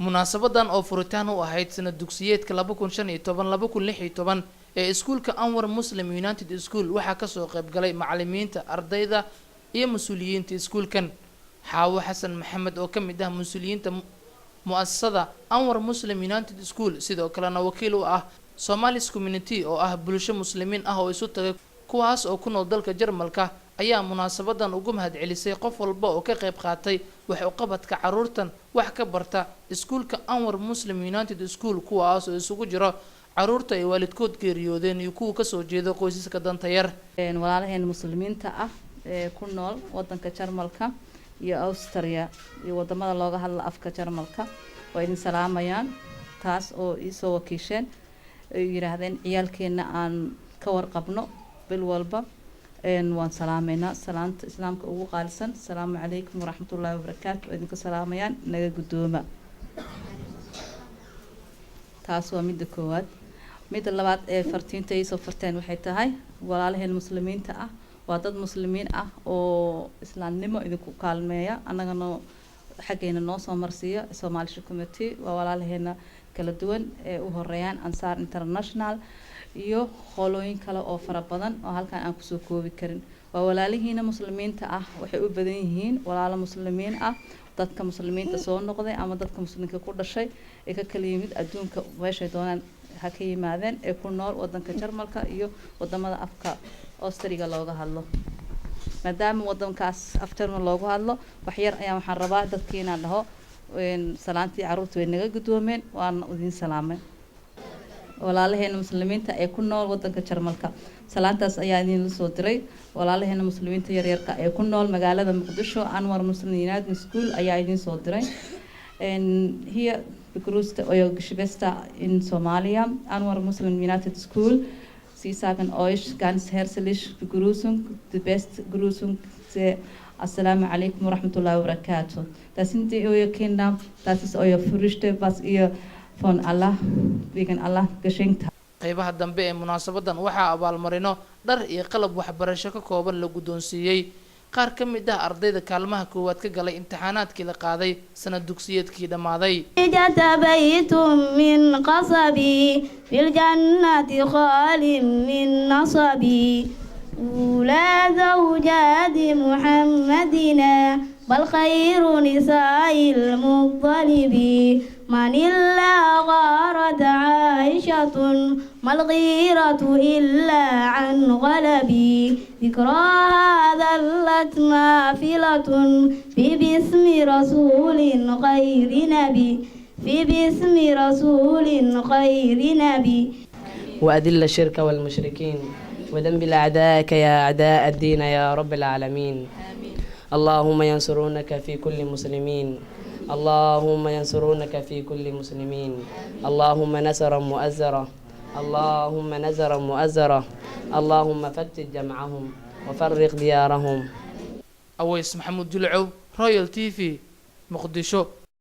munaasabadan oo furitaan u ahayd sanad dugsiyeedka 2015-2016 ee iskuulka Anwar Muslim United School waxaa ka soo qayb galay macallimiinta, ardayda iyo mas'uuliyiinta iskuulkan. Xaawo Xasan Maxamed oo ka mid ah mas'uuliyiinta mu'assasada Anwar Muslim United School sidoo kalena wakiil u ah Somalis Community oo ah bulsho muslimiin ah oo isu tagay kuwaas oo ku nool dalka Jarmalka ayaa munaasabadan ugu mahadcelisay qof walba oo ka qayb qaatay wax u qabadka caruurtan wax ka barta iskuulka Anwar Muslim United School kuwaas oo isugu jira caruurta ay waalidkood geeriyoodeen iyo kuwa ka soo jeeda qoysaska danta yar. walaalaheen muslimiinta ah ee ku nool wadanka Jarmalka iyo Austria iyo wadamada looga hadla afka Jarmalka way idin salaamayaan taas oo isoo wakiisheen ay yiraahdeen ciyaalkeena aan ka warqabno bil walba waan salaameynaa salaanta islaamka ugu qaalisan assalaamu calaykum waraxmatullaahi wabarakaatu idinka salaamayaan naga gudooma taas waa midda koowaad. midda labaad ee fartiinta ay soo farteen waxay tahay walaalaheen muslimiinta ah waa dad muslimiin ah oo islaamnimo idinku kaalmeeya annagana xageena noo soo marsiiyo Somalis Community waa walaalaheena kala duwan ee u horeeyaan Ansar International iyo qolooyin kale oo fara badan oo halkaan aan ku soo koobi karin. waa walaalihiina muslimiinta ah waxay u badan yihiin walaalo muslimiin ah dadka muslimiinta soo noqday ama dadka muslimka ku dhashay ee ka kala yimid adduunka meeshay doonaan ha ka yimaadeen ee ku nool wadanka Jarmalka iyo wadamada afka Austria looga hadlo. maadaama wadankaas afterna loogu hadlo wax yar ayaa waxaan rabaa dadkiina dhaho salaantii caruurta way naga gudoomeen waan idin salaamay walaalaheena muslimiinta ee ku nool wadanka Jarmalka salaantaas ayaa idin soo diray walaalaheena muslimiinta yar yarka ee ku nool magaalada Muqdisho Anwar Muslim United School ayaa idin soo diray hier begrüßt euer Geschwister in Somalia Anwar Muslim United School. Sie sagen euch ganz herzlich Begrüßung, die beste Begrüßung. Assalamu alaikum wa rahmatullahi wa barakatuh. Das sind eure Kinder, das ist euer Früchte, was ihr von Allah, wegen Allah geschenkt habt. qaybaha dambe ee munaasabadan waxaa abaalmarino dhar iyo qalab waxbarasho ka kooban la gudoonsiiyay qaar ka mid ah ardayda kaalmaha koowaad ka galay imtixaanaadkii la qaaday sanad dugsiyeedkii dhamaaday. jatabaytum min qasabi fil jannati khalim min nasabi ula zawjati muhammadina bal khayru nisa'il muttalibi من إلا غارت عائشة ما الغيرة إلا عن غلبي ذكراها ذلت نافلة في باسم رسول غير نبي في باسم رسول غير نبي وأذل الشرك والمشركين وذنب الأعداء يا أعداء الدين يا رب العالمين اللهم ينصرونك في كل مسلمين اللهم ينصرونك في كل مسلمين اللهم نصرا مؤزرا اللهم نصرا مؤزرا اللهم فتت جمعهم وفرق ديارهم. أويس محمود جلعو رويال تي في مقدشو.